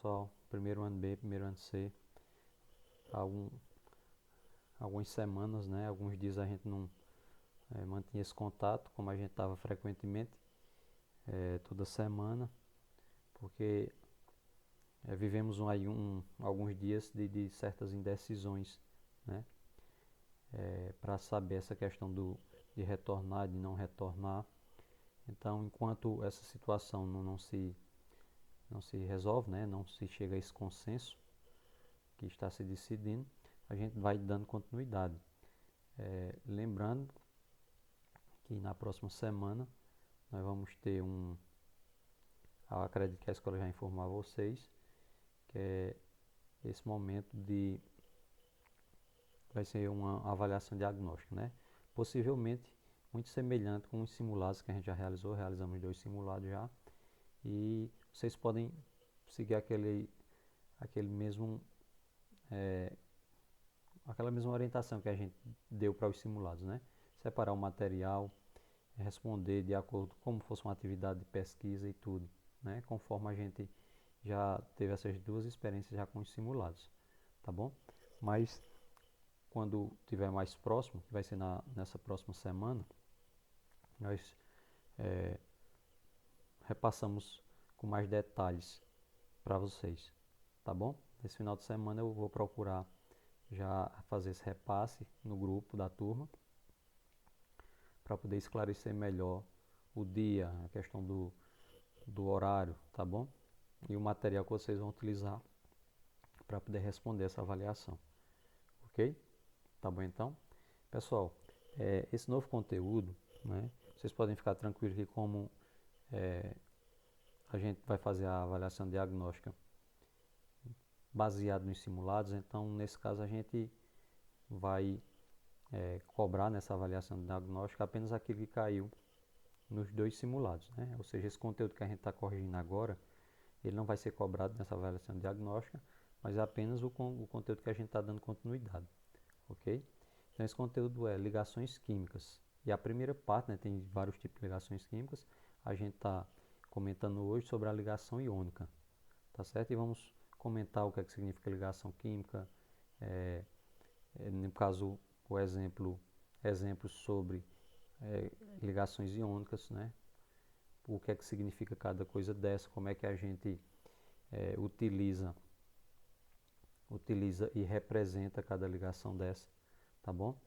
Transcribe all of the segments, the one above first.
pessoal, primeiro ano B, primeiro ano C, algumas semanas, né, alguns dias a gente não mantinha esse contato, como a gente estava frequentemente, toda semana, porque vivemos alguns dias de certas indecisões, né, para saber essa questão de retornar, de não retornar. Então, enquanto essa situação não se resolve, né, não se chega a esse consenso que está se decidindo, a gente vai dando continuidade. Lembrando que na próxima semana nós vamos ter eu acredito que a escola já informou a vocês, que é esse momento vai ser uma avaliação diagnóstica, né? Possivelmente muito semelhante com os simulados que a gente já realizamos 2 simulados já, e vocês podem seguir aquela mesma orientação que a gente deu para os simulados, né? Separar o material, responder de acordo como fosse uma atividade de pesquisa e tudo, né? Conforme a gente já teve essas 2 experiências já com os simulados, tá bom? Mas quando tiver mais próximo, que vai ser nessa próxima semana, nós repassamos com mais detalhes para vocês, tá bom? Nesse final de semana eu vou procurar já fazer esse repasse no grupo da turma para poder esclarecer melhor o dia, a questão do horário, tá bom? E o material que vocês vão utilizar para poder responder essa avaliação, ok? Tá bom então? Pessoal, esse novo conteúdo, né, vocês podem ficar tranquilos que como a gente vai fazer a avaliação diagnóstica baseado nos simulados, então nesse caso a gente vai cobrar nessa avaliação diagnóstica apenas aquilo que caiu nos 2 simulados, né? Ou seja, esse conteúdo que a gente está corrigindo agora, ele não vai ser cobrado nessa avaliação diagnóstica, mas é apenas o conteúdo que a gente está dando continuidade, ok? Então esse conteúdo é ligações químicas, e a primeira parte, né, tem vários tipos de ligações químicas, a gente está comentando hoje sobre a ligação iônica, tá certo? E vamos comentar o que significa ligação química, no caso o exemplo sobre ligações iônicas, né? O que significa cada coisa dessa, como é que a gente utiliza e representa cada ligação dessa, tá bom?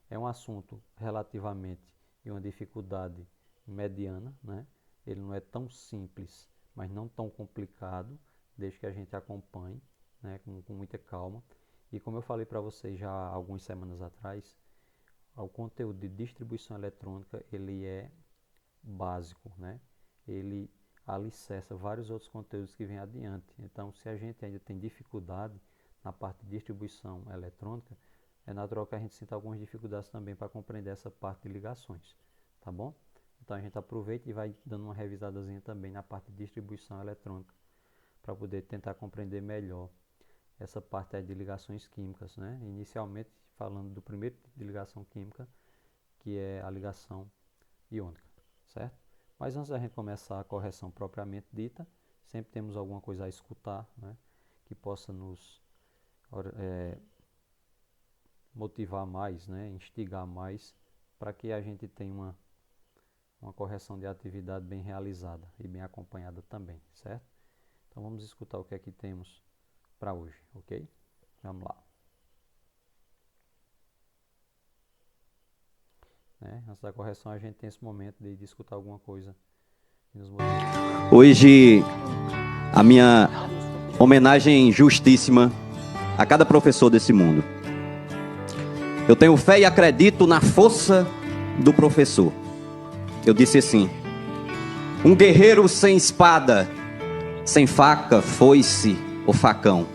É um assunto relativamente de uma dificuldade mediana, né? Ele não é tão simples, mas não tão complicado, desde que a gente acompanhe, né, com muita calma. E como eu falei para vocês já há algumas semanas atrás, o conteúdo de distribuição eletrônica, ele é básico, né? Ele alicerça vários outros conteúdos que vêm adiante. Então, se a gente ainda tem dificuldade na parte de distribuição eletrônica, é natural que a gente sinta algumas dificuldades também para compreender essa parte de ligações, tá bom? Então, a gente aproveita e vai dando uma revisadazinha também na parte de distribuição eletrônica, para poder tentar compreender melhor essa parte aí de ligações químicas, né? Inicialmente falando do primeiro tipo de ligação química, que é a ligação iônica, certo? Mas antes da gente começar a correção propriamente dita, sempre temos alguma coisa a escutar, né, que possa nos motivar mais, né, instigar mais, para que a gente tenha uma correção de atividade bem realizada e bem acompanhada também, certo? Então vamos escutar o que é que temos para hoje, ok? Vamos lá. Antes da correção a gente tem esse momento de escutar alguma coisa que nos motiva. Hoje a minha homenagem justíssima a cada professor desse mundo. Eu tenho fé e acredito na força do professor. Eu disse assim: um guerreiro sem espada, sem faca, foice ou facão,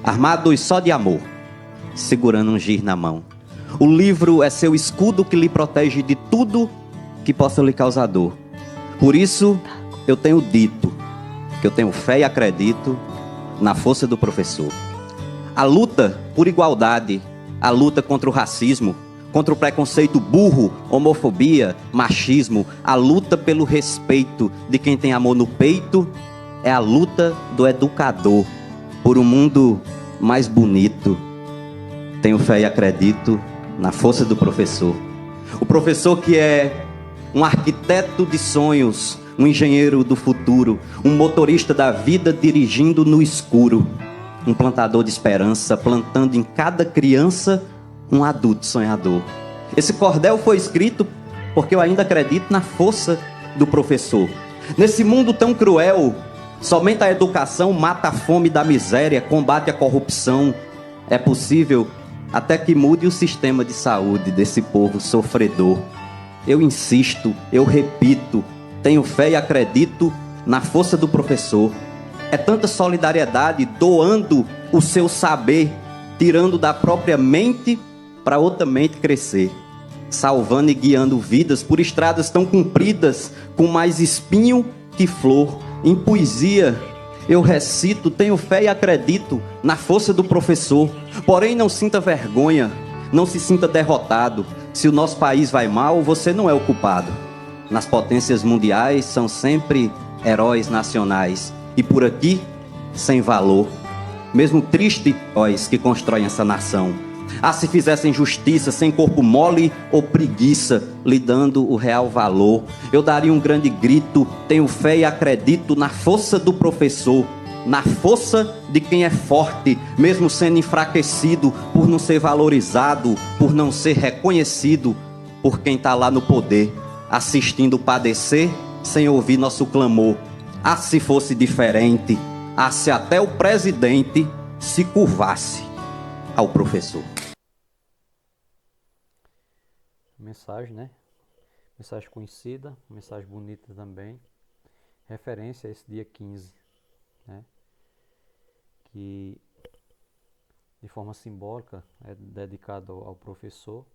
armados só de amor, segurando um giz na mão. O livro é seu escudo que lhe protege de tudo que possa lhe causar dor. Por isso eu tenho dito que eu tenho fé e acredito na força do professor. A luta por igualdade, a luta contra o racismo, contra o preconceito burro, homofobia, machismo, a luta pelo respeito de quem tem amor no peito, é a luta do educador por um mundo mais bonito. Tenho fé e acredito na força do professor. O professor que é um arquiteto de sonhos, um engenheiro do futuro, um motorista da vida dirigindo no escuro, um plantador de esperança, plantando em cada criança um adulto sonhador. Esse cordel foi escrito porque eu ainda acredito na força do professor. Nesse mundo tão cruel, somente a educação mata a fome da miséria, combate a corrupção. É possível até que mude o sistema de saúde desse povo sofredor. Eu insisto, eu repito, tenho fé e acredito na força do professor. É tanta solidariedade doando o seu saber, tirando da própria mente para outra mente crescer, salvando e guiando vidas por estradas tão compridas, com mais espinho que flor. Em poesia eu recito, tenho fé e acredito na força do professor. Porém não sinta vergonha, não se sinta derrotado. Se o nosso país vai mal, você não é o culpado. Nas potências mundiais são sempre heróis nacionais, e por aqui, sem valor. Mesmo triste, heróis que constroem essa nação. Ah, se fizessem justiça, sem corpo mole ou preguiça, lhe dando o real valor. Eu daria um grande grito, tenho fé e acredito na força do professor, na força de quem é forte, mesmo sendo enfraquecido, por não ser valorizado, por não ser reconhecido, por quem está lá no poder, assistindo padecer, sem ouvir nosso clamor. Ah, se fosse diferente, ah, se até o presidente se curvasse ao professor. Mensagem, né? Mensagem conhecida, mensagem bonita também. Referência a esse dia 15, né? Que de forma simbólica é dedicado ao professor,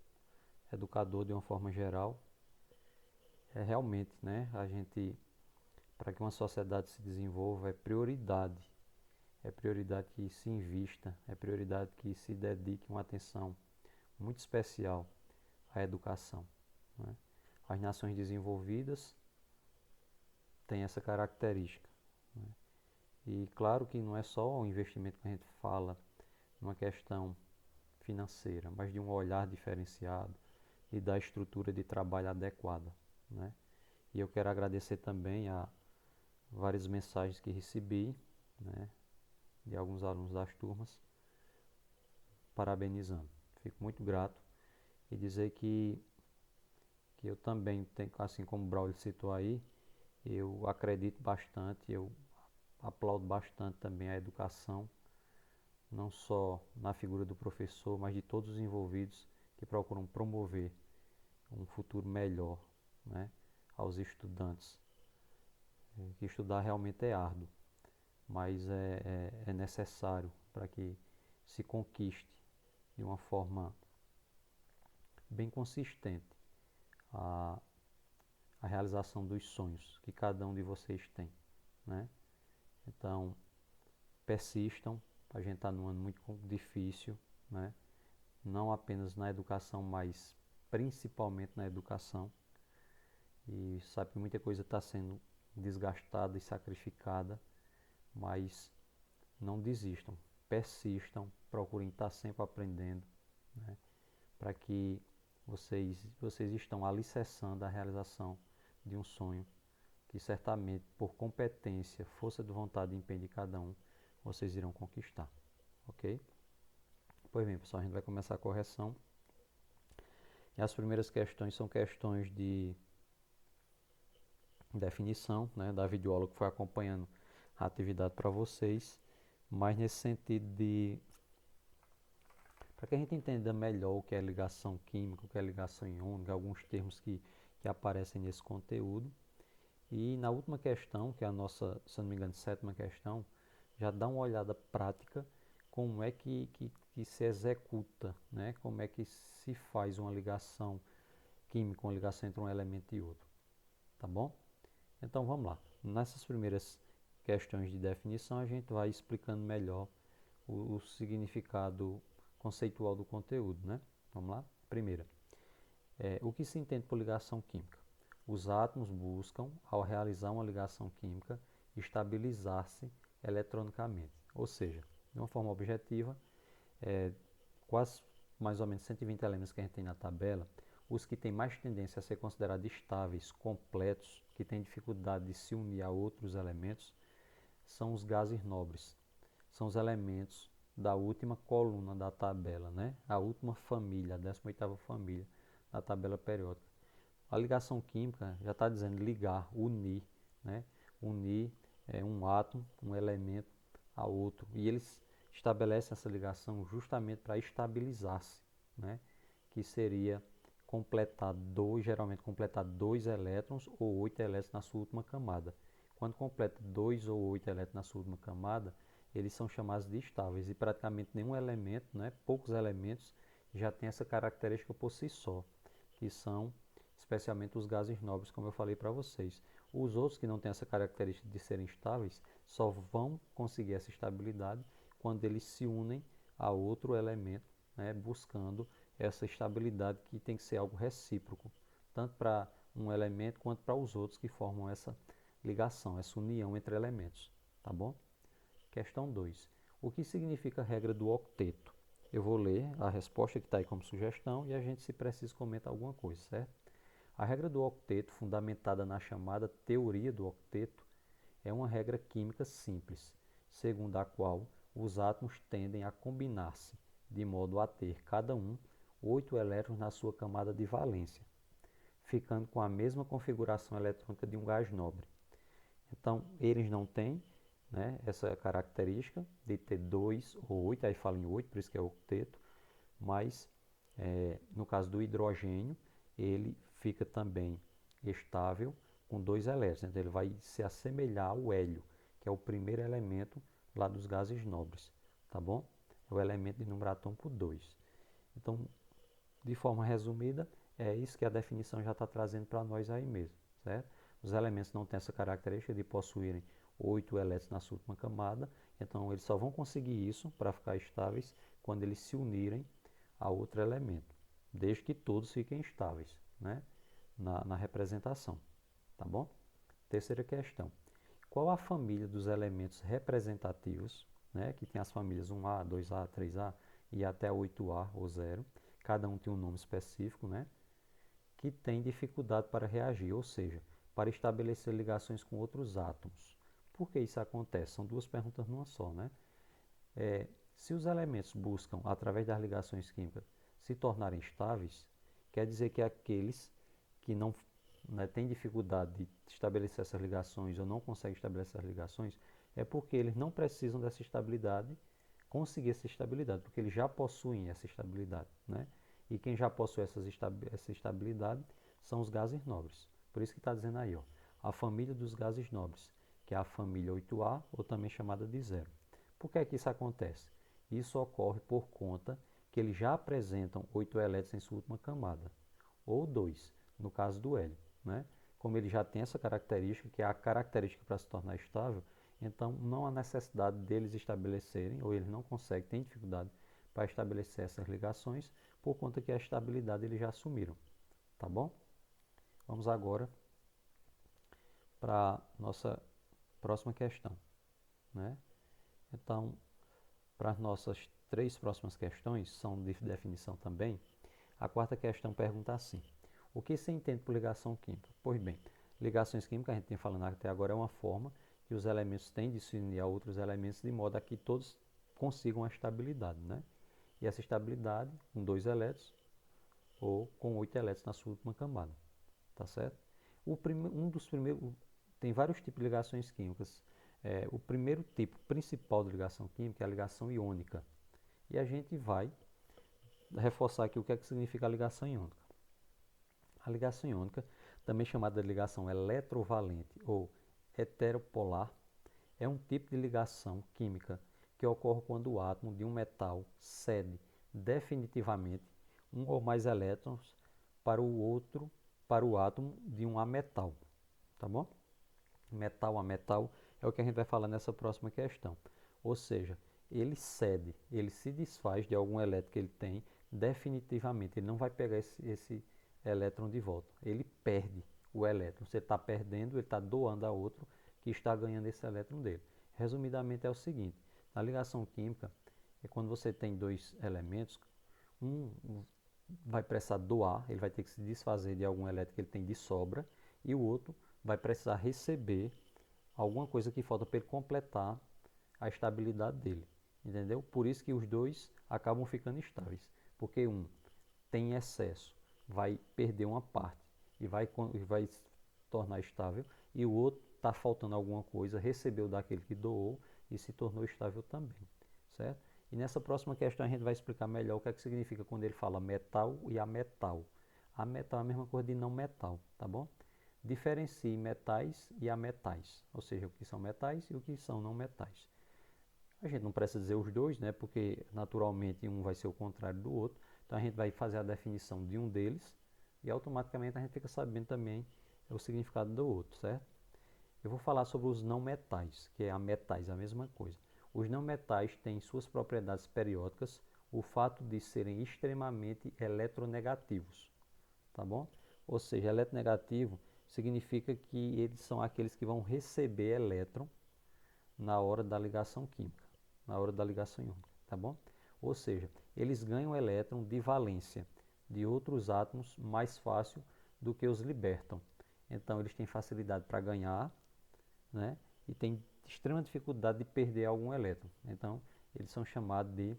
educador de uma forma geral. É realmente, né? A gente, para que uma sociedade se desenvolva, é prioridade que se invista, é prioridade que se dedique uma atenção muito especial à educação, né? As nações desenvolvidas têm essa característica, né? E claro que não é só o investimento que a gente fala numa questão financeira, mas de um olhar diferenciado e da estrutura de trabalho adequada, né? E eu quero agradecer também a várias mensagens que recebi, né, de alguns alunos das turmas, parabenizando. Fico muito grato e dizer que eu também tenho, assim como o Braulio citou aí, eu acredito bastante, eu aplaudo bastante também a educação, não só na figura do professor, mas de todos os envolvidos que procuram promover um futuro melhor, né, aos estudantes. Que estudar realmente é árduo, mas é necessário para que se conquiste de uma forma bem consistente a, a realização dos sonhos que cada um de vocês tem, né? Então, persistam. A gente está num ano muito difícil, né? Não apenas na educação, mas principalmente na educação. E sabe que muita coisa está sendo desgastada e sacrificada, mas não desistam, persistam, procurem estar sempre aprendendo, né? Para que vocês estão alicerçando a realização de um sonho que certamente, por competência, força de vontade e empenho de cada um, vocês irão conquistar, ok? Pois bem, pessoal, a gente vai começar a correção. E as primeiras questões são questões de definição, né, da videoaula que foi acompanhando a atividade para vocês, mas nesse sentido de para que a gente entenda melhor o que é ligação química, o que é ligação iônica, alguns termos que aparecem nesse conteúdo. E na última questão, que é a nossa, se não me engano, sétima questão, já dá uma olhada prática como é que se executa, né? Como é que se faz uma ligação química, uma ligação entre um elemento e outro, tá bom? Então vamos lá. Nessas primeiras questões de definição, a gente vai explicando melhor o significado conceitual do conteúdo, né? Vamos lá? Primeira, o que se entende por ligação química? Os átomos buscam, ao realizar uma ligação química, estabilizar-se eletronicamente. Ou seja, De uma forma objetiva, quase mais ou menos 120 elementos que a gente tem na tabela, os que têm mais tendência a ser considerados estáveis, completos, que têm dificuldade de se unir a outros elementos, são os gases nobres. São os elementos da última coluna da tabela, né? A última família, a 18ª família da tabela periódica. A ligação química já está dizendo ligar, unir, né? Unir um átomo, um elemento a outro. E eles estabelecem essa ligação justamente para estabilizar-se, né? Que seria geralmente completar 2 elétrons ou 8 elétrons na sua última camada. Quando completa 2 ou 8 elétrons na sua última camada, eles são chamados de estáveis e praticamente nenhum elemento, né, poucos elementos, já tem essa característica por si só, que são especialmente os gases nobres, como eu falei para vocês. Os outros que não têm essa característica de serem estáveis só vão conseguir essa estabilidade quando eles se unem a outro elemento, né, buscando essa estabilidade que tem que ser algo recíproco, tanto para um elemento quanto para os outros que formam essa ligação, essa união entre elementos, tá bom? Questão 2. O que significa a regra do octeto? Eu vou ler a resposta que está aí como sugestão e a gente, se preciso, comenta alguma coisa, certo? A regra do octeto, fundamentada na chamada teoria do octeto, é uma regra química simples, segundo a qual os átomos tendem a combinar-se, de modo a ter cada um 8 elétrons na sua camada de valência, ficando com a mesma configuração eletrônica de um gás nobre. Então, eles não têm, né, essa característica de ter 2 ou 8, aí fala em 8, por isso que é octeto, mas no caso do hidrogênio, ele fica também estável com 2 elétrons, então ele vai se assemelhar ao hélio, que é o primeiro elemento lá dos gases nobres, tá bom? É o elemento de número atômico 2. Então, de forma resumida, é isso que a definição já está trazendo para nós aí mesmo, certo? Os elementos não têm essa característica de possuírem 8 elétrons na sua última camada, então eles só vão conseguir isso para ficar estáveis quando eles se unirem a outro elemento, desde que todos fiquem estáveis, né, na representação, tá bom? Terceira questão. Qual a família dos elementos representativos, né, que tem as famílias 1A, 2A, 3A e até 8A ou 0, cada um tem um nome específico, né, que tem dificuldade para reagir, ou seja, para estabelecer ligações com outros átomos. Por que isso acontece? São duas perguntas numa só, né? Se os elementos buscam, através das ligações químicas, se tornarem estáveis, quer dizer que aqueles que não, né, têm dificuldade de estabelecer essas ligações ou não conseguem estabelecer essas ligações, é porque eles não precisam dessa estabilidade, conseguir essa estabilidade, porque eles já possuem essa estabilidade, né? E quem já possui essa estabilidade são os gases nobres. Por isso que está dizendo aí, ó, a família dos gases nobres, que é a família 8A, ou também chamada de 0. Por que é que isso acontece? Isso ocorre por conta que eles já apresentam 8 elétrons em sua última camada, ou 2, no caso do hélio, né? Como ele já tem essa característica, que é a característica para se tornar estável, então não há necessidade deles estabelecerem, ou eles não conseguem, têm dificuldade para estabelecer essas ligações, por conta que a estabilidade eles já assumiram, tá bom? Vamos agora para a nossa próxima questão, né? Então, para as nossas 3 próximas questões, são de definição também, a quarta questão pergunta assim: o que se entende por ligação química? Pois bem, ligações químicas, a gente tem falado até agora, é uma forma que os elementos têm de se unir a outros elementos de modo a que todos consigam a estabilidade, né? E essa estabilidade com 2 elétrons ou com 8 elétrons na sua última camada, tá certo? Tem vários tipos de ligações químicas. O primeiro tipo principal de ligação química é a ligação iônica. E a gente vai reforçar aqui o que é que significa a ligação iônica. A ligação iônica, também chamada de ligação eletrovalente ou heteropolar, é um tipo de ligação química que ocorre quando o átomo de um metal cede definitivamente um ou mais elétrons para o átomo de um ametal, tá bom? Metal a metal é o que a gente vai falar nessa próxima questão. Ou seja, ele cede, ele se desfaz de algum elétron que ele tem definitivamente. Ele não vai pegar esse elétron de volta. Ele perde o elétron. Você está perdendo, ele está doando a outro que está ganhando esse elétron dele. Resumidamente é o seguinte: Na ligação química, é quando você tem dois elementos, um vai precisar doar, ele vai ter que se desfazer de algum elétron que ele tem de sobra, e o outro vai precisar receber alguma coisa que falta para ele completar a estabilidade dele, entendeu? Por isso que os dois acabam ficando estáveis, porque um tem excesso, vai perder uma parte e vai se tornar estável, e o outro está faltando alguma coisa, recebeu daquele que doou e se tornou estável também, certo? E nessa próxima questão a gente vai explicar melhor o que é que significa quando ele fala metal e ametal. Ametal é a mesma coisa de não metal, tá bom? Diferencie metais e ametais, ou seja, o que são metais e o que são não metais. A gente não precisa dizer os dois, né? Porque naturalmente um vai ser o contrário do outro. Então a gente vai fazer a definição de um deles e automaticamente a gente fica sabendo também o significado do outro, certo? Eu vou falar sobre os não metais, que é a metais, a mesma coisa. Os não metais têm suas propriedades periódicas, o fato de serem extremamente eletronegativos, tá bom? Ou seja, eletronegativo significa que eles são aqueles que vão receber elétron na hora da ligação química, na hora da ligação iônica, tá bom? Ou seja, eles ganham elétron de valência de outros átomos mais fácil do que os libertam. Então, eles têm facilidade para ganhar, né? E têm extrema dificuldade de perder algum elétron. Então, eles são chamados de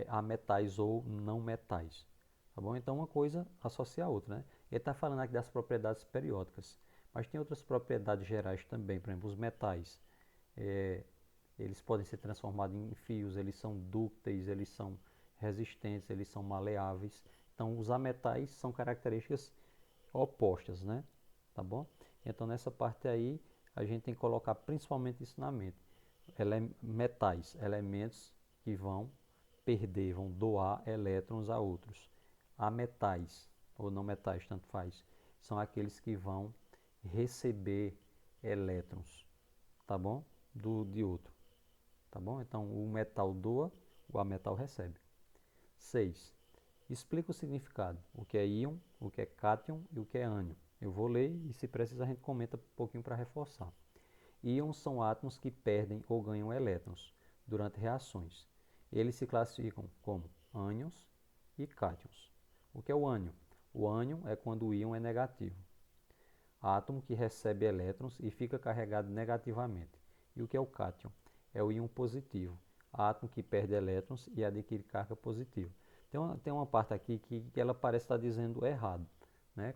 ametais ou não metais. Tá bom? Então, uma coisa associa a outra, né? Ele está falando aqui das propriedades periódicas, mas tem outras propriedades gerais também. Por exemplo, os metais. Eles podem ser transformados em fios, eles são dúcteis, eles são resistentes, eles são maleáveis. Então, os ametais são características opostas, né? Tá bom? Então, nessa parte aí, a gente tem que colocar principalmente isso na mente. Metais, elementos que vão perder, vão doar elétrons a outros. Ametais, ou não metais, tanto faz, são aqueles que vão receber elétrons, tá bom? De outro, tá bom? Então, o metal doa, o ametal recebe. 6. Explica o significado, o que é íon, o que é cátion e o que é ânion. Eu vou ler e, se precisar, a gente comenta um pouquinho para reforçar. Íons são átomos que perdem ou ganham elétrons durante reações. Eles se classificam como ânions e cátions. O que é o ânion? O ânion é quando o íon é negativo. Átomo que recebe elétrons e fica carregado negativamente. E o que é o cátion? É o íon positivo. Átomo que perde elétrons e adquire carga positiva. Tem uma parte aqui que ela parece estar dizendo errado, né?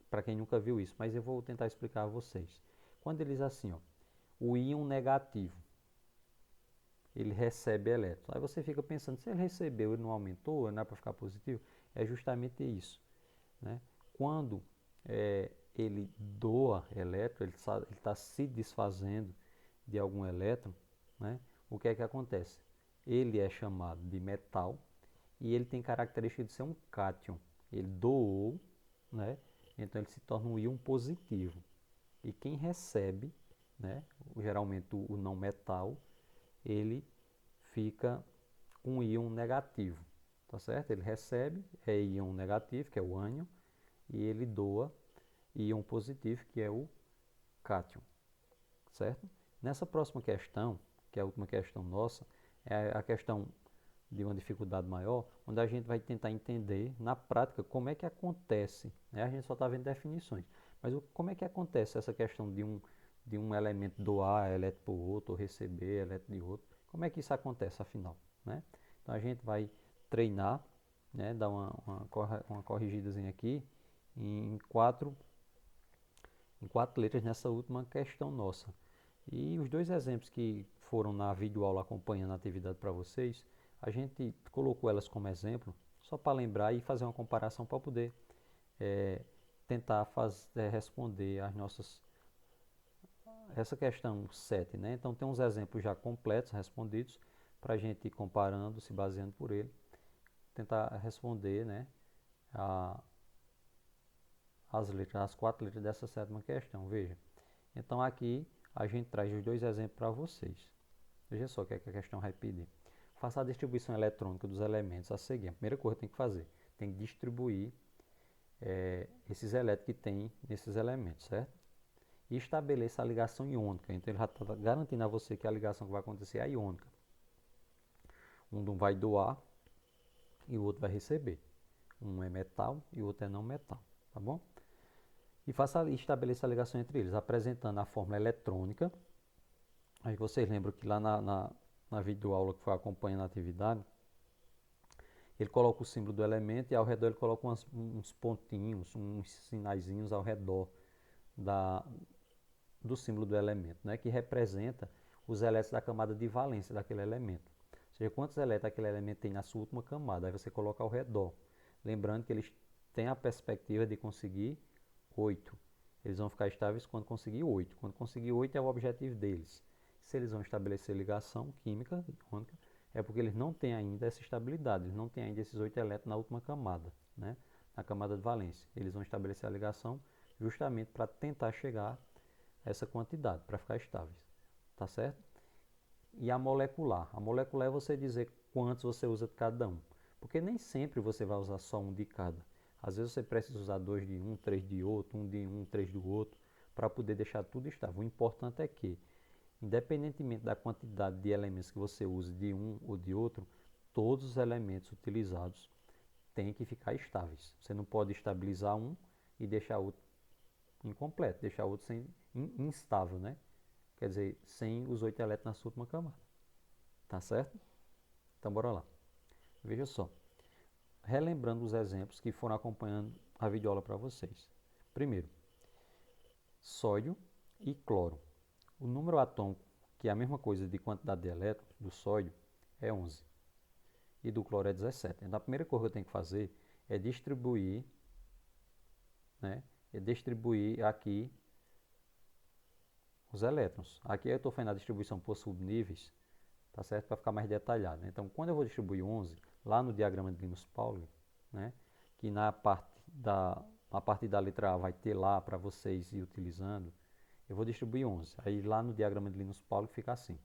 Para quem nunca viu isso, mas eu vou tentar explicar a vocês. Quando ele diz assim, ó, o íon negativo, ele recebe elétrons. Aí você fica pensando, se ele recebeu, ele não aumentou, não é para ficar positivo? É justamente isso, né? Quando ele doa elétron, ele está se desfazendo de algum elétron, né? O que é que acontece? Ele é chamado de metal e ele tem característica de ser um cátion. Ele doou, né? Então ele se torna um íon positivo. E quem recebe, né? Geralmente o não metal, ele fica com um íon negativo, tá certo? Ele recebe, é íon negativo, que é o ânion, e ele doa íon positivo, que é o cátion, certo? Nessa próxima questão, que é a última questão nossa, é a questão de uma dificuldade maior, onde a gente vai tentar entender na prática como é que acontece, né? A gente só está vendo definições, mas como é que acontece essa questão de um elemento doar elétron para o outro, ou receber elétron de outro, como é que isso acontece afinal, né? Então a gente vai treinar, né, dar uma corrigidazinha aqui em quatro letras nessa última questão nossa. E os dois exemplos que foram na videoaula acompanhando a atividade para vocês, a gente colocou elas como exemplo, só para lembrar e fazer uma comparação para poder tentar responder as nossas essa questão 7, né? Então tem uns exemplos já completos respondidos para a gente ir comparando, se baseando por ele, tentar responder, né, as 4 letras dessa sétima questão. Veja, então aqui a gente traz os dois exemplos para vocês. Veja só o que a questão vai pedir. Faça a distribuição eletrônica dos elementos a seguir. A primeira coisa que tem que fazer, tem que distribuir esses elétrons que tem nesses elementos, certo? e estabeleça a ligação iônica. Então ele já está garantindo a você que a ligação que vai acontecer é a iônica. Um vai doar e o outro vai receber. Um é metal e o outro é não metal, tá bom? E estabeleça a ligação entre eles, apresentando a fórmula eletrônica. Aí vocês lembram que lá na videoaula que foi acompanhando a atividade, ele coloca o símbolo do elemento e ao redor ele coloca uns pontinhos, uns sinaizinhos ao redor do símbolo do elemento, né, que representa os elétrons da camada de valência daquele elemento. Ou seja, quantos elétrons aquele elemento tem na sua última camada, aí você coloca ao redor. Lembrando que eles têm a perspectiva de conseguir 8. Eles vão ficar estáveis quando conseguir 8. Quando conseguir 8 é o objetivo deles. Se eles vão estabelecer ligação química, iônica, é porque eles não têm ainda essa estabilidade, eles não têm ainda esses 8 elétrons na última camada, né? Na camada de valência. Eles vão estabelecer a ligação justamente para tentar chegar a essa quantidade, para ficar estáveis, tá certo? E a molecular é você dizer quantos você usa de cada um, porque nem sempre você vai usar só um de cada. Às vezes você precisa usar 2 de um, 3 de outro, 1 de um, 3 do outro, para poder deixar tudo estável. O importante é que, independentemente da quantidade de elementos que você use de um ou de outro, todos os elementos utilizados têm que ficar estáveis. Você não pode estabilizar um e deixar outro incompleto, deixar outro instável, né? Quer dizer, sem os 8 elétrons na sua última camada. Tá certo? Então bora lá. Veja só. Relembrando os exemplos que foram acompanhando a videoaula para vocês. Primeiro, sódio e cloro. O número atômico, que é a mesma coisa de quantidade de elétrons, do sódio, é 11. E do cloro é 17. Então a primeira coisa que eu tenho que fazer é distribuir, né? Aqui os elétrons. Aqui eu estou fazendo a distribuição por subníveis, tá certo? Para ficar mais detalhado. Então, quando eu vou distribuir 11, lá no diagrama de Linus-Pauling, né? Que na parte da letra A vai ter lá para vocês ir utilizando, eu vou distribuir 11. Aí lá no diagrama de Linus-Pauling fica assim: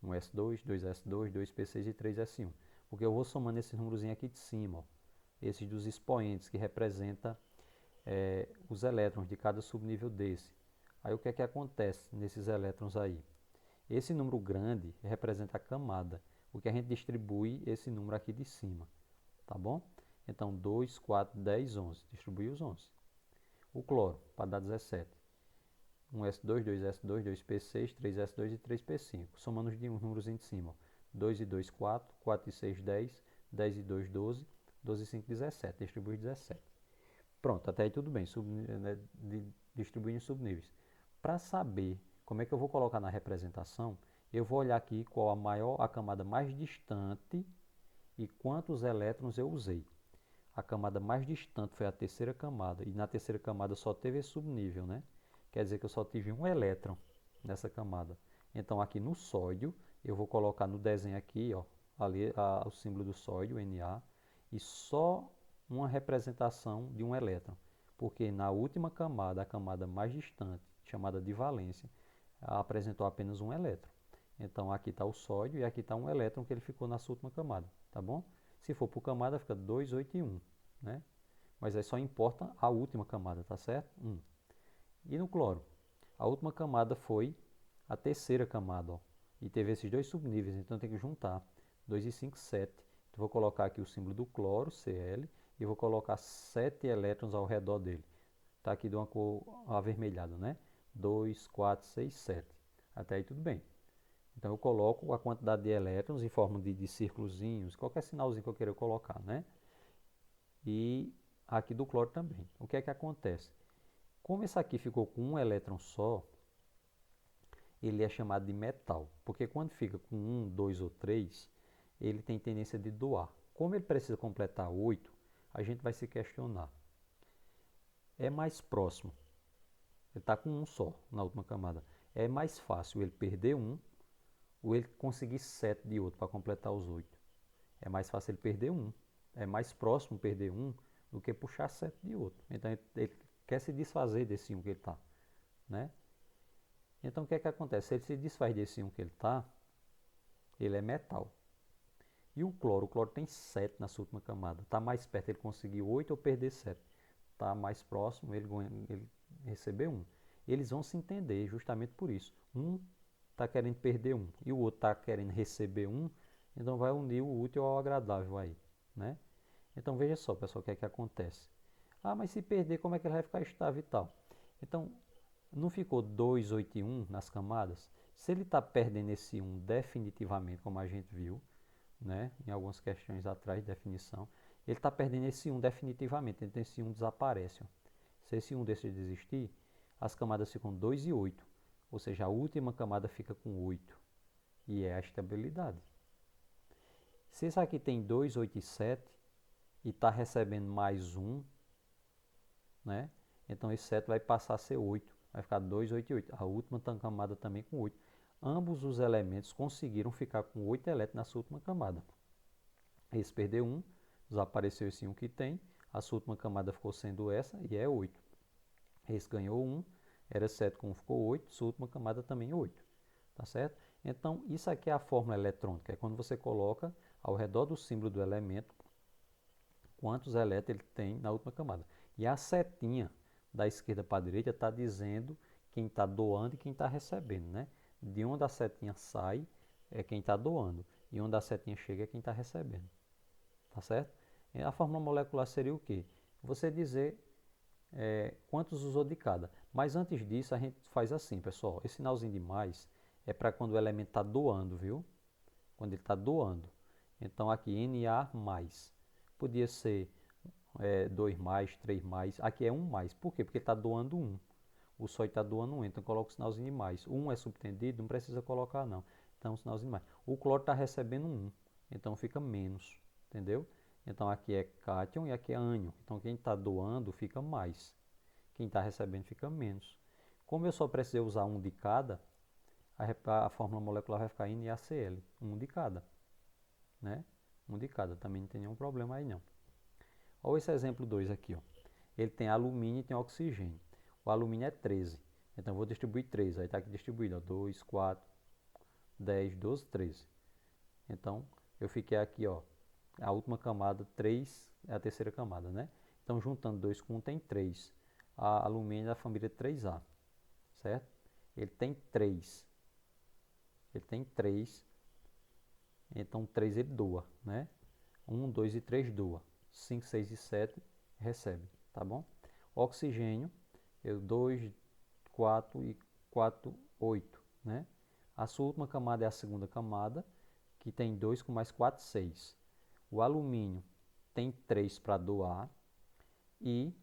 1s2, 2s2, 2p6 e 3s1. Porque eu vou somando esses números aqui de cima, ó, esses dos expoentes, que representa os elétrons de cada subnível desse. Aí o que é que acontece nesses elétrons aí? Esse número grande representa a camada, o que a gente distribui esse número aqui de cima, tá bom? Então 2, 4, 10, 11, distribui os 11. O cloro, para dar 17. 1s2, 2s2, 2p6, 3s2 e 3p5. Somando os números de cima. 2 e 2, 4, 4 e 6, 10, 10 e 2, 12, 12 e 5, 17. Distribui 17. Pronto, até aí tudo bem, distribuindo em subníveis. Para saber como é que eu vou colocar na representação, eu vou olhar aqui qual a camada mais distante e quantos elétrons eu usei. A camada mais distante foi a terceira camada, e na terceira camada só teve esse subnível, né? Quer dizer que eu só tive um elétron nessa camada. Então aqui no sódio, eu vou colocar no desenho aqui, ó, ali o símbolo do sódio, Na, e só uma representação de um elétron, porque na última camada, a camada mais distante, chamada de valência, apresentou apenas um elétron. Então aqui está o sódio e aqui está um elétron que ele ficou na sua última camada, tá bom? Se for por camada, fica 2, 8 e 1, né? Mas aí só importa a última camada, tá certo? 1. E no cloro? A última camada foi a terceira camada, ó, e teve esses dois subníveis, então tem que juntar 2 e 5, 7. Então vou colocar aqui o símbolo do cloro, Cl, e vou colocar 7 elétrons ao redor dele. Está aqui de uma cor avermelhada, né? 2, 4, 6, 7. Até aí tudo bem. Então eu coloco a quantidade de elétrons em forma de círculozinhos, qualquer sinalzinho que eu queira colocar, né? E aqui do cloro também. O que é que acontece? Como esse aqui ficou com um elétron só, ele é chamado de metal, porque quando fica com 1, 2 ou 3, ele tem tendência de doar. Como ele precisa completar 8, a gente vai se questionar. É mais próximo, ele está com um só na última camada, é mais fácil ele perder um ou ele conseguir 7 de outro para completar os 8. É mais fácil ele perder um, é mais próximo perder um do que puxar 7 de outro. Então ele quer se desfazer desse 1 que ele está, né? Então o que é que acontece? Se ele se desfaz desse 1 que ele está, ele é metal. E o cloro tem 7 na sua última camada. Está mais perto ele conseguir 8 ou perder 7. Está mais próximo ele receber 1. eles vão se entender justamente por isso. Um está querendo perder um e o outro está querendo receber um, então vai unir o útil ao agradável aí, né? Então veja só, pessoal, o que é que acontece. Ah, mas se perder, como é que ele vai ficar estável e tal? Então, não ficou 2, 8 e 1 nas camadas? Se ele está perdendo esse 1 definitivamente, como a gente viu, né, em algumas questões atrás de definição, ele está perdendo esse 1 definitivamente, então esse 1 desaparece. Ó. Se esse 1 deixa de existir, as camadas ficam 2 e 8, ou seja, a última camada fica com 8, e é a estabilidade. Se esse aqui tem 2, 8 e 7, e está recebendo mais 1, né, então esse 7 vai passar a ser 8, vai ficar 2, 8 e 8, a última camada também com 8. Ambos os elementos conseguiram ficar com 8 elétrons na sua última camada. Esse perdeu 1, desapareceu esse 1 que tem, a sua última camada ficou sendo essa e é 8. Esse ganhou 1, era 7, como ficou 8, sua última camada também é 8. Tá certo? Então, isso aqui é a fórmula eletrônica, é quando você coloca ao redor do símbolo do elemento quantos elétrons ele tem na última camada. E a setinha da esquerda para a direita está dizendo quem está doando e quem está recebendo, né? De onde a setinha sai é quem está doando e onde a setinha chega é quem está recebendo. Tá certo? E a fórmula molecular seria o quê? Você dizer quantos usou de cada. Mas antes disso, a gente faz assim, pessoal. Esse sinalzinho de mais é para quando o elemento está doando, viu? Quando ele está doando. Então, aqui, Na mais. Podia ser 2 mais, 3 mais. Aqui é 1 mais. Por quê? Porque está doando 1. O sódio está doando 1, então coloca o sinalzinho de mais. 1 é subtendido, não precisa colocar não. Então, o sinalzinho de mais. O cloro está recebendo 1, então fica menos. Entendeu? Então, aqui é cátion e aqui é ânion. Então, quem está doando fica mais. Quem está recebendo fica menos. Como eu só precisei usar 1 de cada, a fórmula molecular vai ficar NaCl. 1 de cada. Né? 1 de cada. Também não tem nenhum problema aí não. Olha esse exemplo 2 aqui. Ó. Ele tem alumínio e tem oxigênio. O alumínio é 13. Então, eu vou distribuir 13. Aí está aqui distribuído. Ó, 2, 4, 10, 12, 13. Então, eu fiquei aqui, ó. A última camada, 3, é a terceira camada, né? Então, juntando 2 com 1, tem 3. A alumínio é da família 3A, certo? Ele tem 3. Ele tem 3. Então, 3 ele doa, né? 1, 2 e 3 doa. 5, 6 e 7 recebe, tá bom? Oxigênio, 2, 4 e 4, 8, né? A sua última camada é a segunda camada, que tem 2 com mais 4, 6. O alumínio tem 3 para doar e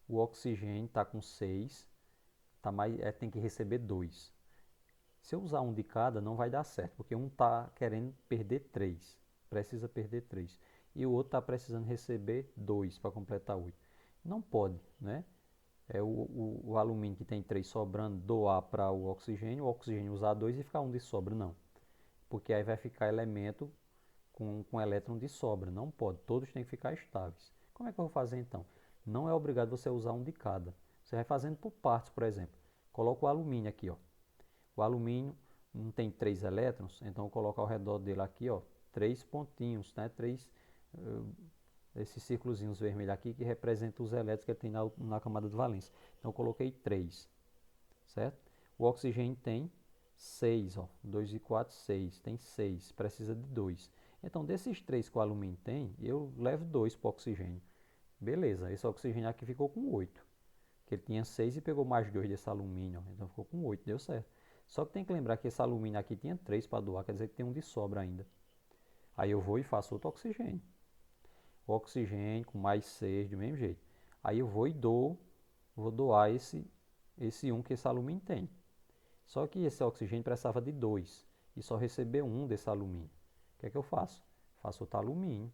o oxigênio está com 6, tá tem que receber 2. Se eu usar um de cada, não vai dar certo, porque um está querendo perder 3, precisa perder 3. E o outro está precisando receber 2 para completar 8. Não pode, né? O alumínio que tem 3 sobrando doar para o oxigênio usar 2 e ficar 1 de sobra, não. Porque aí vai ficar elemento com elétron de sobra, não pode, todos têm que ficar estáveis. Como é que eu vou fazer então? Não é obrigado você usar um de cada. Você vai fazendo por partes, por exemplo. Coloca o alumínio aqui, ó. O alumínio não tem 3 elétrons, então eu coloco ao redor dele aqui, ó, 3 pontinhos, né? 3 esses círculozinhos vermelhos aqui que representam os elétrons que ele tem na camada de valência. Então eu coloquei 3, certo? O oxigênio tem 6, ó, 2 e 4, 6, tem 6, precisa de 2. Então desses 3 que o alumínio tem, eu levo 2 para o oxigênio. Beleza, esse oxigênio aqui ficou com 8, que ele tinha 6 e pegou mais 2 desse alumínio, ó, então ficou com 8, deu certo. Só que tem que lembrar que esse alumínio aqui tinha 3 para doar, quer dizer que tem um de sobra ainda. Aí eu vou e faço outro oxigênio. O oxigênio com mais 6 do mesmo jeito. Aí eu vou e vou doar esse 1 que esse alumínio tem. Só que esse oxigênio precisava de 2 e só recebeu 1 desse alumínio. O que é que eu faço? Faço outro alumínio,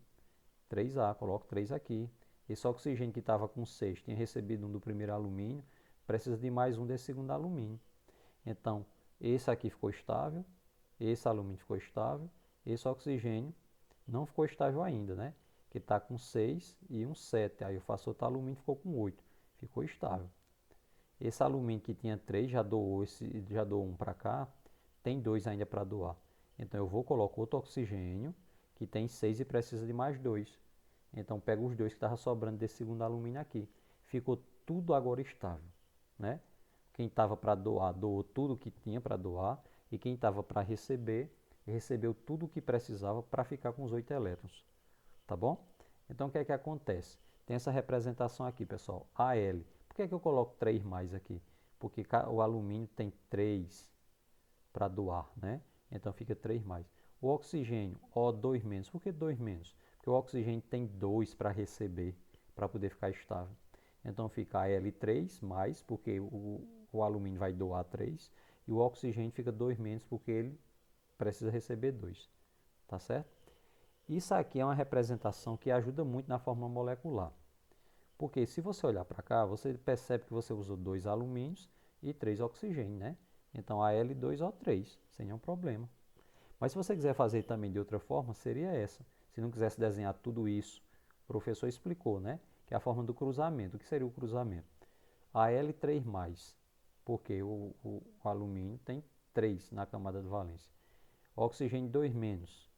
3A, coloco 3 aqui. Esse oxigênio que estava com 6 tinha recebido 1 do primeiro alumínio, precisa de mais 1 desse segundo alumínio. Então, esse aqui ficou estável, esse alumínio ficou estável, esse oxigênio não ficou estável ainda, né? Que está com 6 e um 7. Aí eu faço outro alumínio, ficou com 8. Ficou estável. Esse alumínio que tinha 3 já doou 1 para cá, tem 2 ainda para doar. Então eu vou colocar outro oxigênio que tem 6 e precisa de mais 2. Então pego os 2 que estavam sobrando desse segundo alumínio aqui. Ficou tudo agora estável, né? Quem estava para doar, doou tudo que tinha para doar. E quem estava para receber, recebeu tudo o que precisava para ficar com os 8 elétrons. Tá bom? Então, o que é que acontece? Tem essa representação aqui, pessoal. AL. Por que é que eu coloco 3 mais aqui? Porque o alumínio tem 3 para doar, né? Então, fica 3 mais. O oxigênio, O2 menos. Por que 2 menos? Porque o oxigênio tem 2 para receber, para poder ficar estável. Então, fica Al3 mais, porque o alumínio vai doar 3. E o oxigênio fica 2 menos, porque ele precisa receber 2. Tá certo? Isso aqui é uma representação que ajuda muito na fórmula molecular. Porque se você olhar para cá, você percebe que você usou 2 alumínios e 3 oxigênio, né? Então, Al2O3, sem nenhum problema. Mas se você quiser fazer também de outra forma, seria essa. Se não quisesse desenhar tudo isso, o professor explicou, né? Que é a forma do cruzamento. O que seria o cruzamento? Al3+, porque o alumínio tem 3 na camada de valência. O oxigênio 2-,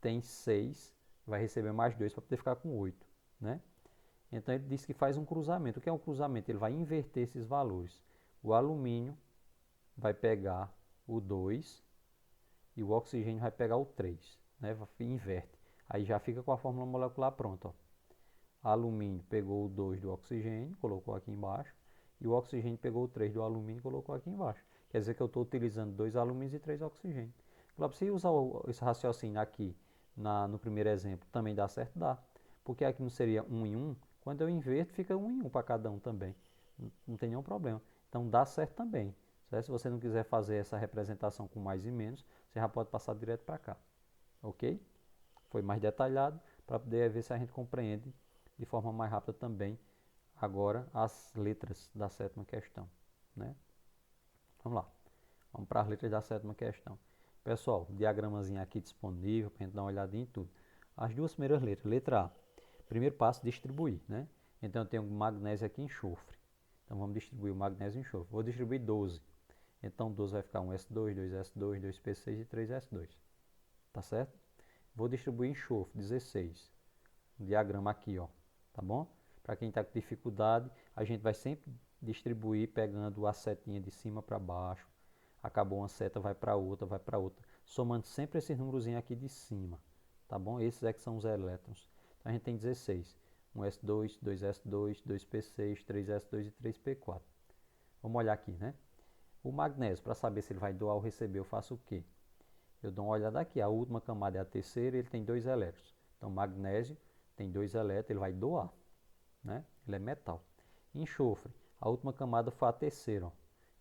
tem 6, vai receber mais 2 para poder ficar com 8, né? Então ele diz que faz um cruzamento. O que é um cruzamento? Ele vai inverter esses valores. O alumínio vai pegar o 2 e o oxigênio vai pegar o 3, né? Inverte. Aí já fica com a fórmula molecular pronta, ó. Alumínio pegou o 2 do oxigênio, colocou aqui embaixo, e o oxigênio pegou o 3 do alumínio e colocou aqui embaixo. Quer dizer que eu estou utilizando 2 alumínios e 3 oxigênios. Claro, se usar esse raciocínio aqui no primeiro exemplo, também dá certo? Dá. Porque aqui não seria 1 em 1, quando eu inverto fica 1 em 1 para cada um também. Não tem nenhum problema. Então dá certo também. Certo? Se você não quiser fazer essa representação com mais e menos, você já pode passar direto para cá. Ok? Foi mais detalhado para poder ver se a gente compreende de forma mais rápida também agora as letras da sétima questão, né? Vamos lá. Vamos para as letras da sétima questão. Pessoal, diagramazinho aqui disponível para a gente dar uma olhadinha em tudo. As duas primeiras letras. Letra A. Primeiro passo, distribuir, né? Então eu tenho magnésio aqui em enxofre. Então vamos distribuir o magnésio em enxofre. Vou distribuir 12. Então 12 vai ficar 1s2, 2s2, 2p6 e 3s2. Tá certo? Vou distribuir enxofre, 16. O diagrama aqui, ó. Tá bom? Para quem está com dificuldade, a gente vai sempre distribuir pegando a setinha de cima para baixo. Acabou uma seta, vai para outra, vai para outra. Somando sempre esse númerozinho aqui de cima. Tá bom? Esses é que são os elétrons. Então a gente tem 16. 1s2, 2s2, 2p6, 3s2 e 3p4. Vamos olhar aqui, né? O magnésio, para saber se ele vai doar ou receber, eu faço o quê? Eu dou uma olhada aqui. A última camada é a terceira e ele tem 2 elétrons. Então magnésio tem 2 elétrons, ele vai doar, né? Ele é metal. Enxofre, a última camada foi a terceira, ó.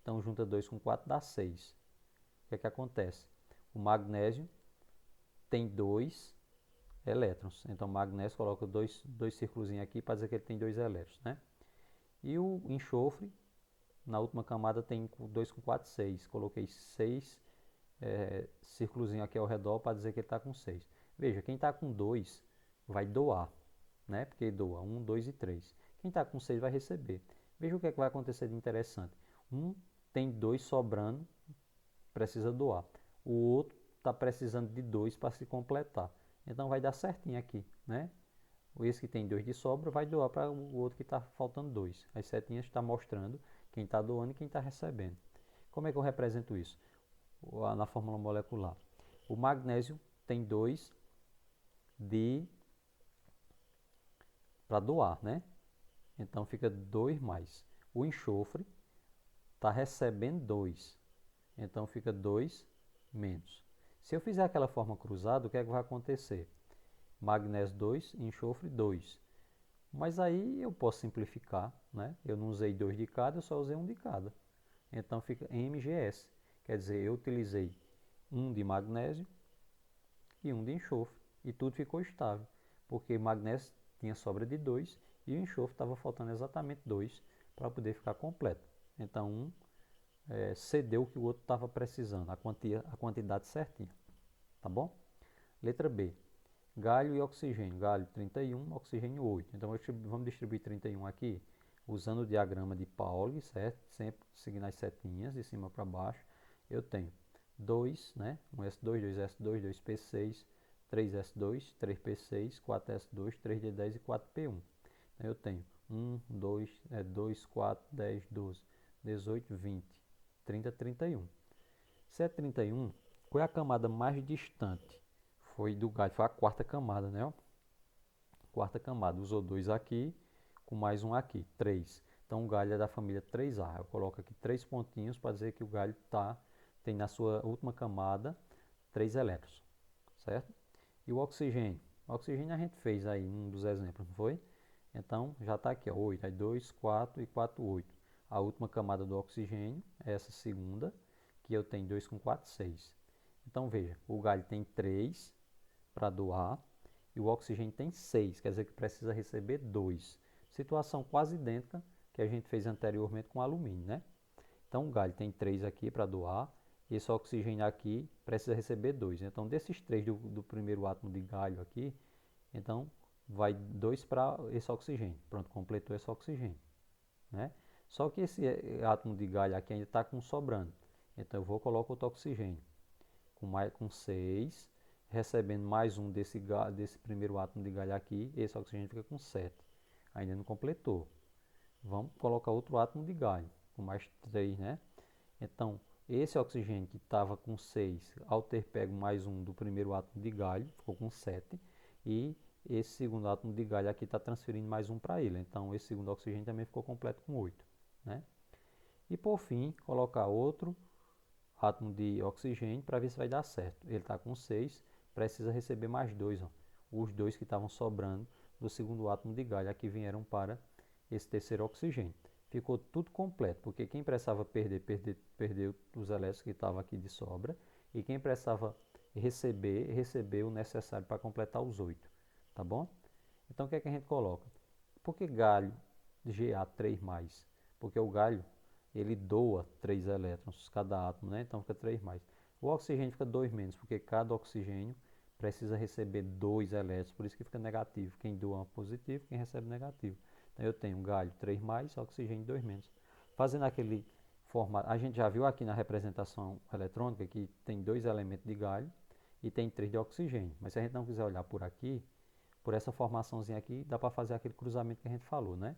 Então junta 2 com 4 dá 6. O que é que acontece? O magnésio tem 2 elétrons. Então o magnésio coloca dois círculos aqui para dizer que ele tem 2 elétrons, né? E o enxofre, na última camada tem 2 com 4, 6. Coloquei 6 círculos aqui ao redor para dizer que ele está com 6. Veja, quem está com 2 vai doar, né? Porque doa 1, 2 e 3. Quem está com 6 vai receber. Veja o que é que vai acontecer de interessante. Um tem 2 sobrando, precisa doar. O outro está precisando de 2 para se completar. Então vai dar certinho aqui, né? Esse que tem 2 de sobra vai doar para o outro que está faltando 2. As setinhas estão mostrando quem está doando e quem está recebendo. Como é que eu represento isso? Na fórmula molecular. O magnésio tem 2 para doar, né? Então fica 2 mais. O enxofre está recebendo 2. Então fica 2 menos. Se eu fizer aquela forma cruzada, o que é que vai acontecer? Magnésio 2, enxofre 2. Mas aí eu posso simplificar, né? Eu não usei 2 de cada, eu só usei 1 de cada. Então fica MgS. Quer dizer, eu utilizei 1 de magnésio e 1 de enxofre. E tudo ficou estável. Porque magnésio tinha sobra de 2 e o enxofre estava faltando exatamente 2 para poder ficar completo. Então um cedeu o que o outro estava precisando, a quantidade certinha. Tá bom? Letra B. Galho e oxigênio. Galho 31, oxigênio 8. Então vamos distribuir 31 aqui usando o diagrama de Pauli, certo? Sempre seguindo as setinhas de cima para baixo. Eu tenho 2, né? 1s2, 2s2, 2p6, 3s2, 3p6, 4s2, 3d10 e 4p1. Então eu tenho 1, 2, 2, 4, 10, 12, 18, 20, 30, 31. Se é 31, qual é a camada mais distante? Foi do galho, foi a quarta camada, né? Ó? Quarta camada, usou 2 aqui, com mais um aqui, 3. Então o galho é da família 3A. Eu coloco aqui 3 pontinhos para dizer que o galho tem na sua última camada 3 elétrons, certo? E o oxigênio? O oxigênio a gente fez aí um dos exemplos, não foi? Então já está aqui, ó, 8, aí 2, 4 e 4, 8. A última camada do oxigênio é essa segunda, que eu tenho 2 com 4, 6. Então veja, o galho tem 3 para doar e o oxigênio tem 6, quer dizer que precisa receber 2. Situação quase idêntica que a gente fez anteriormente com o alumínio, né? Então o galho tem 3 aqui para doar e esse oxigênio aqui precisa receber 2. Então desses 3 do primeiro átomo de galho aqui, então vai 2 para esse oxigênio. Pronto, completou esse oxigênio, né? Só que esse átomo de galho aqui ainda está com sobrando. Então eu vou colocar outro oxigênio com 6, recebendo mais um desse primeiro átomo de galho aqui, esse oxigênio fica com 7. Ainda não completou. Vamos colocar outro átomo de galho, com mais 3, né? Então, esse oxigênio que estava com 6, ao ter pego mais um do primeiro átomo de galho, ficou com 7. E esse segundo átomo de galho aqui está transferindo mais um para ele. Então, esse segundo oxigênio também ficou completo com 8. Né? E por fim, colocar outro átomo de oxigênio para ver se vai dar certo. Ele está com 6, precisa receber mais 2. Ó. Os 2 que estavam sobrando do segundo átomo de galho aqui vieram para esse terceiro oxigênio. Ficou tudo completo, porque quem precisava perdeu os elétrons que estavam aqui de sobra, e quem precisava recebeu o necessário para completar os 8. Tá bom? Então o que é que a gente coloca? Por que galho Ga3+? Porque o galho ele doa 3 elétrons cada átomo, né? Então fica 3 mais. O oxigênio fica 2 menos, porque cada oxigênio precisa receber 2 elétrons, por isso que fica negativo. Quem doa positivo, quem recebe negativo. Então eu tenho galho 3 mais, oxigênio 2 menos. Fazendo aquele formato, a gente já viu aqui na representação eletrônica que tem 2 elementos de galho e tem 3 de oxigênio. Mas se a gente não quiser olhar por aqui, por essa formaçãozinha aqui, dá para fazer aquele cruzamento que a gente falou, né?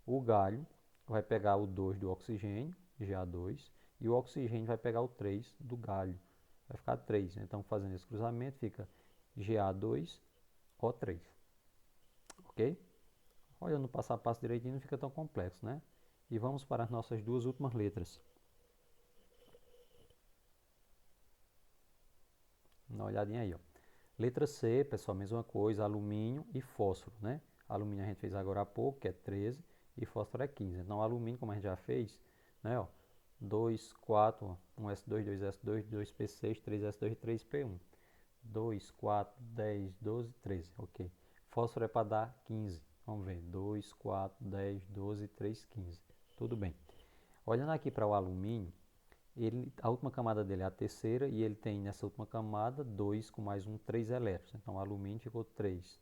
O galho vai pegar o 2 do oxigênio, Ga2, e o oxigênio vai pegar o 3 do galho. Vai ficar 3. Então, fazendo esse cruzamento, fica Ga2O3. Ok? Olhando passo a passo direitinho, não fica tão complexo, né? E vamos para as nossas duas últimas letras. Dá uma olhadinha aí, ó. Letra C, pessoal, mesma coisa, alumínio e fósforo, né? Alumínio a gente fez agora há pouco, que é 13, e fósforo é 15. Então, alumínio, como a gente já fez, né, ó, 2, 4, 1s2, 2s2, 2p6, 3s2 e 3p1. 2, 4, 10, 12, 13, ok. Fósforo é para dar 15. Vamos ver, 2, 4, 10, 12, 3, 15. Tudo bem. Olhando aqui para o alumínio, a última camada dele é a terceira e ele tem nessa última camada 2 com mais um 3 elétrons. Então o alumínio ficou 3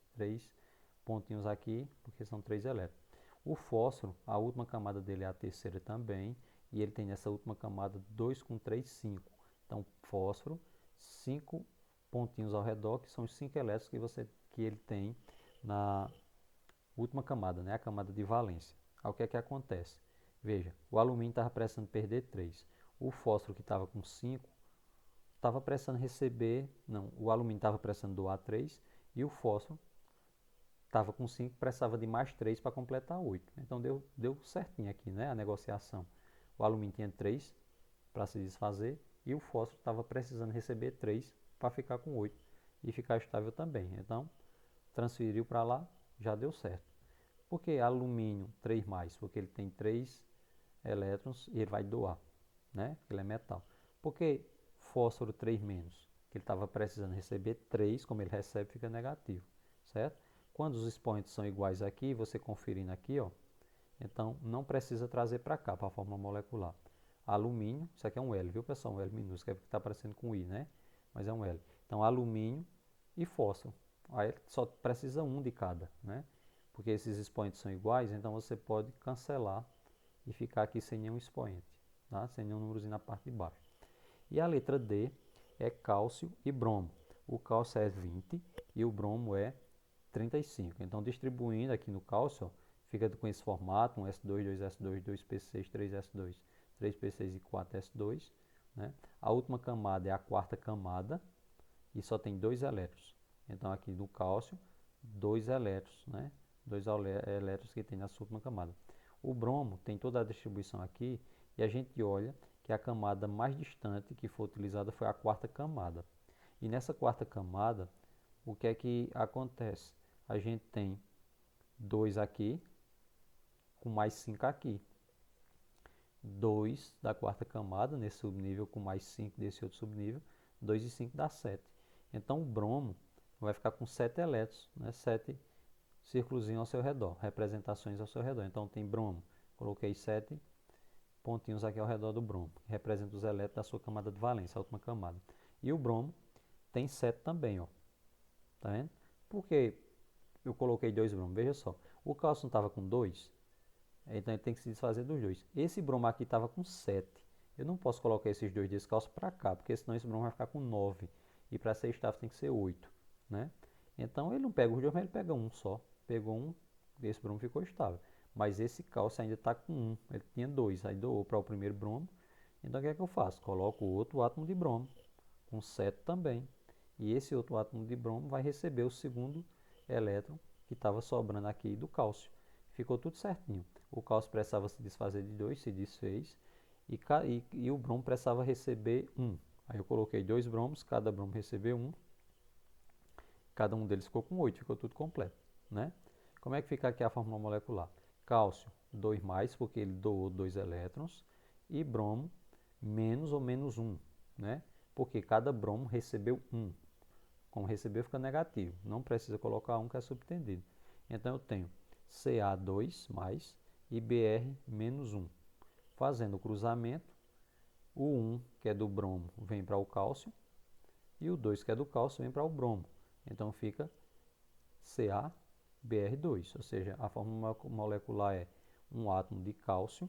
pontinhos aqui, porque são 3 elétrons. O fósforo, a última camada dele é a terceira também e ele tem nessa última camada 2 com 3, 5. Então fósforo, 5 pontinhos ao redor, que são os 5 elétrons que ele tem na última camada, né? A camada de valência. Aí o que é que acontece? Veja, o alumínio estava precisando perder 3. O fósforo que estava com 5 estava precisando receber, não, o alumínio estava precisando doar 3 e o fósforo estava com 5, precisava de mais 3 para completar 8. Então deu certinho aqui, né, a negociação. O alumínio tinha 3 para se desfazer e o fósforo estava precisando receber 3 para ficar com 8 e ficar estável também. Então transferiu para lá, já deu certo. Por que alumínio 3+? Porque ele tem 3 elétrons e ele vai doar, né? Ele é metal. Por que fósforo 3-? Que ele estava precisando receber 3, como ele recebe, fica negativo, certo? Quando os expoentes são iguais aqui, você conferindo aqui, ó, então não precisa trazer para cá, para a fórmula molecular. Alumínio, isso aqui é um L, viu pessoal? Um L minúsculo, é porque está aparecendo com I, né? Mas é um L. Então alumínio e fósforo. Aí só precisa um de cada, né? Porque esses expoentes são iguais, então você pode cancelar e ficar aqui sem nenhum expoente, tá? Sem nenhum númerozinho na parte de baixo. E a letra D é cálcio e bromo. O cálcio é 20 e o bromo é 35. Então, distribuindo aqui no cálcio, ó, fica com esse formato, um S2, 2S2, 2P6, 3S2, 3p6 e 4s2. Né? A última camada é a quarta camada e só tem 2 elétrons. Então aqui do cálcio, 2 elétrons, né? 2 elétrons que tem na sua última camada. O bromo tem toda a distribuição aqui e a gente olha que a camada mais distante que foi utilizada foi a quarta camada. E nessa quarta camada, o que é que acontece? A gente tem 2 aqui, com mais 5 aqui. 2 da quarta camada, nesse subnível, com mais 5 desse outro subnível. 2 e 5 dá 7. Então o bromo vai ficar com 7 elétrons, né? 7 círculos ao seu redor, representações ao seu redor. Então tem bromo, coloquei 7 pontinhos aqui ao redor do bromo, que representa os elétrons da sua camada de valência, a última camada. E o bromo tem 7 também, ó. Tá vendo? Por que eu coloquei 2 bromos? Veja só, o cálcio não estava com 2, então ele tem que se desfazer dos 2. Esse bromo aqui estava com 7. Eu não posso colocar esses 2 desse cálcio para cá, porque senão esse bromo vai ficar com 9. E para ser estável tem que ser 8, né? Então ele não pega os 2, mas ele pega um só. Pegou um, esse bromo ficou estável. Mas esse cálcio ainda está com 1. Ele tinha 2, aí doou para o primeiro bromo. Então o que é que eu faço? Coloco outro átomo de bromo, com 7 também. E esse outro átomo de bromo vai receber o segundo elétron que estava sobrando aqui do cálcio. Ficou tudo certinho. O cálcio precisava se desfazer de 2, se desfez. E o bromo precisava receber 1. Aí eu coloquei 2 bromos, cada bromo recebeu 1. Cada um deles ficou com 8, ficou tudo completo, né? Como é que fica aqui a fórmula molecular? Cálcio, 2+, porque ele doou 2 elétrons. E bromo, menos ou menos 1, né? Porque cada bromo recebeu 1. Como recebeu, fica negativo. Não precisa colocar 1, que é subtendido. Então eu tenho Ca2+ e Br menos 1. Fazendo o cruzamento, o 1, que é do bromo, vem para o cálcio, e o 2, que é do cálcio, vem para o bromo. Então fica CaBr2, ou seja, a fórmula molecular é um átomo de cálcio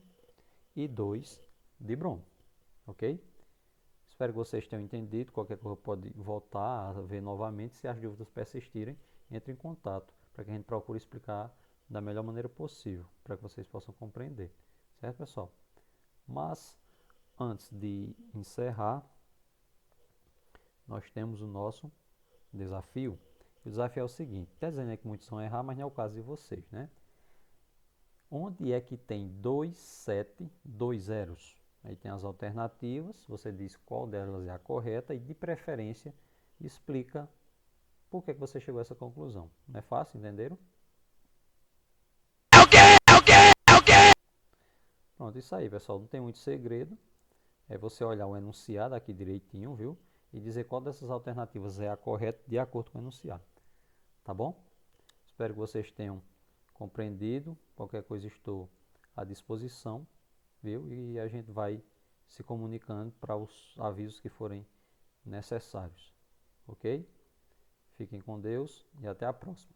e 2 de bromo, ok? Espero que vocês tenham entendido. Qualquer coisa pode voltar a ver novamente. Se as dúvidas persistirem, entre em contato para que a gente procure explicar da melhor maneira possível, para que vocês possam compreender, certo, pessoal? Mas antes de encerrar, nós temos o nosso desafio. O desafio é o seguinte: está dizendo que muitos vão errar, mas não é o caso de vocês, né? Onde é que tem 2, 7, 2 zeros? Aí tem as alternativas, você diz qual delas é a correta e, de preferência, explica por que você chegou a essa conclusão. Não é fácil, entenderam? Pronto, isso aí, pessoal. Não tem muito segredo. É você olhar o enunciado aqui direitinho, viu? E dizer qual dessas alternativas é a correta de acordo com o enunciado. Tá bom? Espero que vocês tenham compreendido. Qualquer coisa estou à disposição, viu? E a gente vai se comunicando para os avisos que forem necessários. Ok? Fiquem com Deus e até a próxima.